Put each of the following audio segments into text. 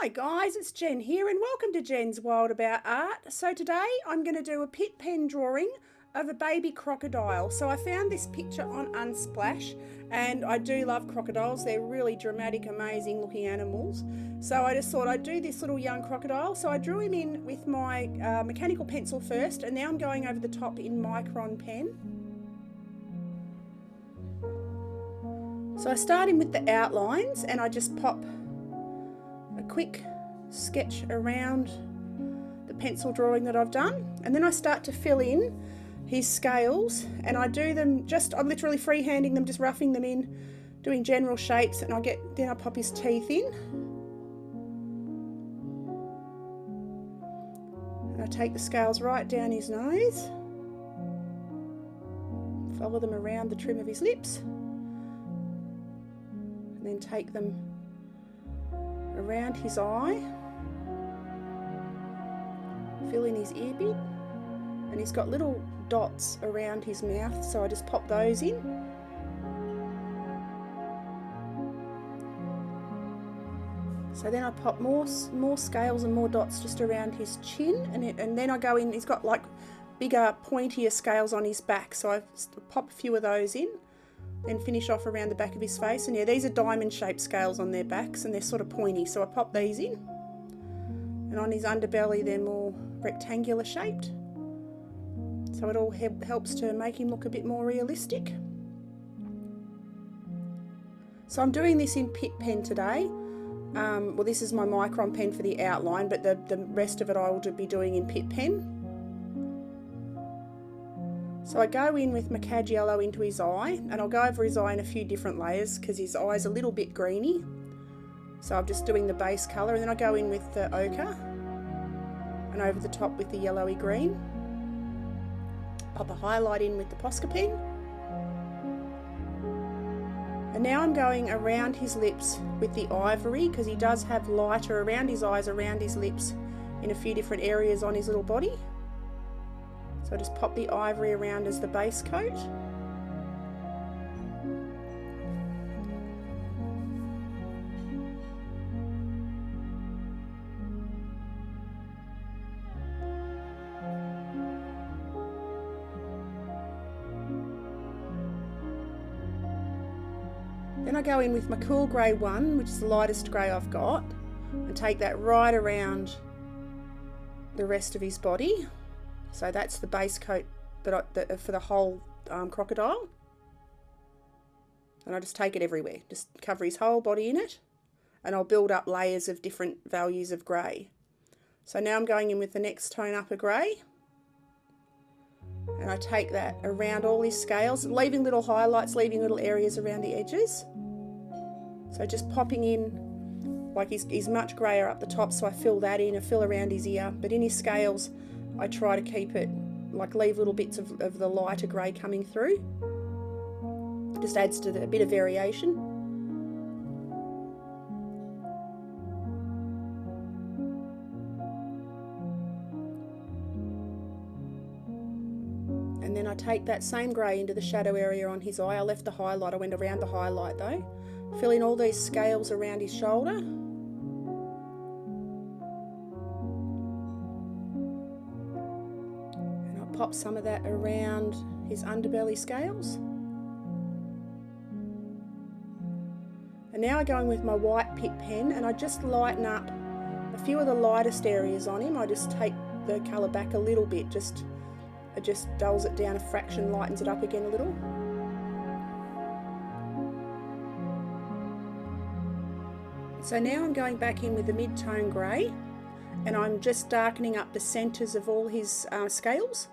Hi guys, it's Jen here and welcome to Jen's Wild About Art. So today I'm going to do a Pitt pen drawing of a baby crocodile. So I found this picture on Unsplash and I do love crocodiles. They're really dramatic, amazing looking animals. So I just thought I'd do this little young crocodile. So I drew him in with my mechanical pencil first, and now I'm going over the top in micron pen. So I start him with the outlines and I just pop a quick sketch around the pencil drawing that I've done, and then I start to fill in his scales, and I do them I'm literally freehanding them, just roughing them in, doing general shapes, and then I pop his teeth in, and I take the scales right down his nose, follow them around the trim of his lips, and then take them around his eye, fill in his ear bit, and he's got little dots around his mouth, so I just pop those in. So then I pop more scales and more dots just around his chin, and then I go in, he's got like bigger pointier scales on his back, so I pop a few of those in. Then finish off around the back of his face, and yeah, these are diamond shaped scales on their backs and they're sort of pointy, so I pop these in. And on his underbelly they're more rectangular shaped, so it all helps to make him look a bit more realistic. So I'm doing this in Pitt pen today. Well, this is my micron pen for the outline, but the rest of it I will be doing in Pitt pen. So I go in with my cad yellow into his eye, and I'll go over his eye in a few different layers because his eye's a little bit greeny. So I'm just doing the base colour, and then I go in with the ochre and over the top with the yellowy green. Pop a highlight in with the Posca pen. And now I'm going around his lips with the ivory, because he does have lighter around his eyes, around his lips, in a few different areas on his little body. So I just pop the ivory around as the base coat. Then I go in with my cool grey one, which is the lightest grey I've got, and take that right around the rest of his body. So that's the base coat for the whole crocodile. And I just take it everywhere, just cover his whole body in it, and I'll build up layers of different values of grey. So now I'm going in with the next tone up of grey, and I take that around all his scales, leaving little highlights, leaving little areas around the edges. So just popping in, like he's much greyer up the top, so I fill that in and fill around his ear, but in his scales I try to keep it, like leave little bits of the lighter grey coming through. Just adds to a bit of variation. And then I take that same grey into the shadow area on his eye. I left the highlight, I went around the highlight though. Fill in all these scales around his shoulder. Pop some of that around his underbelly scales. And now I go in with my white Pitt pen, and I just lighten up a few of the lightest areas on him. I just take the colour back a little bit, it just dulls it down a fraction, lightens it up again a little. So now I'm going back in with the mid-tone grey, and I'm just darkening up the centres of all his scales.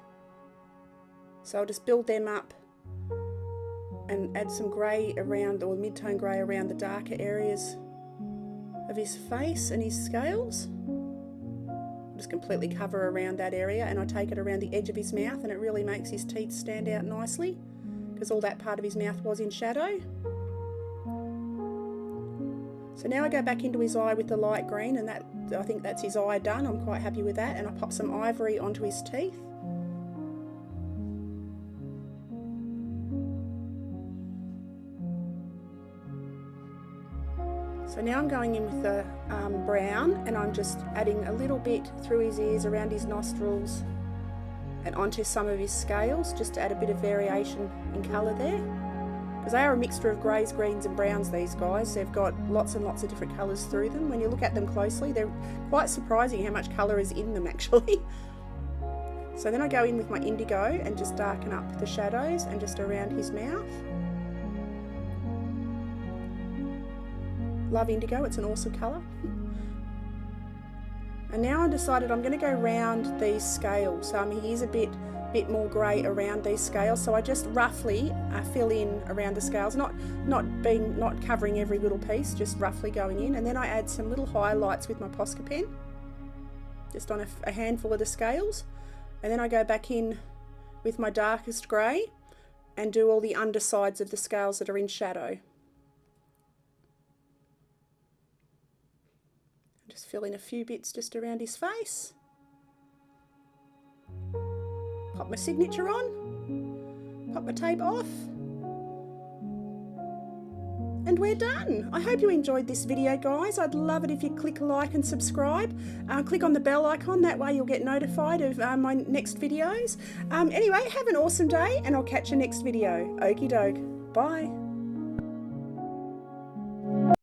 So I'll just build them up and add some grey around, or mid-tone grey around the darker areas of his face and his scales. I'll just completely cover around that area, and I take it around the edge of his mouth, and it really makes his teeth stand out nicely because all that part of his mouth was in shadow. So now I go back into his eye with the light green, and I think that's his eye done. I'm quite happy with that, and I pop some ivory onto his teeth. So now I'm going in with the brown, and I'm just adding a little bit through his ears, around his nostrils, and onto some of his scales, just to add a bit of variation in colour there. Because they are a mixture of greys, greens and browns, these guys. They've got lots and lots of different colours through them. When you look at them closely, they're quite surprising how much colour is in them actually. So then I go in with my indigo and just darken up the shadows and just around his mouth. Love indigo, it's an awesome colour. And now I decided I'm going to go round these scales. He is a bit more grey around these scales, so I just roughly fill in around the scales, not covering every little piece, just roughly going in. And then I add some little highlights with my Posca pen, just on a handful of the scales. And then I go back in with my darkest grey and do all the undersides of the scales that are in shadow. Just fill in a few bits just around his face. Pop my signature on, pop my tape off, and we're done. I hope you enjoyed this video, guys. I'd love it if you click like and subscribe. Click on the bell icon, that way you'll get notified of my next videos. Anyway, have an awesome day, and I'll catch you next video. Okie doke. Bye.